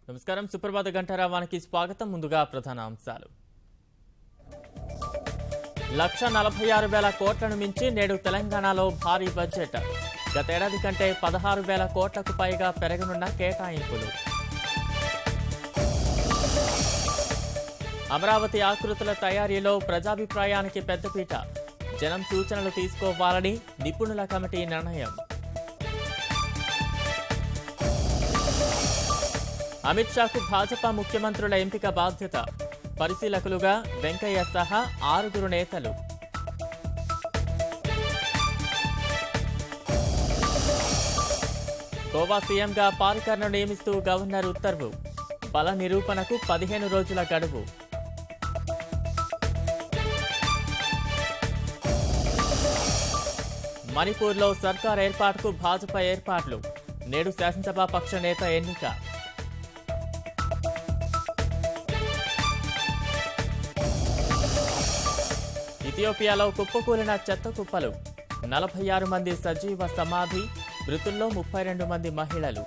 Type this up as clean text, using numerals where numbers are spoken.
నమస్కారం. సుప్రభాత గంటారావానికి స్వాగతం. ముందుగా ప్రధాన అంశాలు. 1,46,000 కోట్లను మించి నేడు తెలంగాణలో భారీ బడ్జెట్. గతేడాది కంటే 16,000 కోట్లకు పైగా పెరగనున్న కేటాయింపులు. అమరావతి ఆకృతుల తయారీలో ప్రజాభిప్రాయానికి పెద్దపీట. జనం సూచనలు తీసుకోవాలని నిపుణుల కమిటీ నిర్ణయం. అమిత్ షాకు భాజపా ముఖ్యమంత్రుల ఎంపిక బాధ్యత. పరిశీలకులుగా వెంకయ్య సహా 6 నేతలు. గోవా సీఎంగా పారికర్ను నియమిస్తూ గవర్నర్ ఉత్తర్వు. బల నిరూపణకు 15 రోజుల గడువు. మణిపూర్లో సర్కార్ ఏర్పాటుకు భాజపా ఏర్పాట్లు. నేడు శాసనసభ పక్ష నేత ఎన్నిక. ఇథియోపియాలో కుప్పకూలిన చెత్త కుప్పలు. 46 మంది సజీవ సమాధి. మృతుల్లో 32 మంది మహిళలు.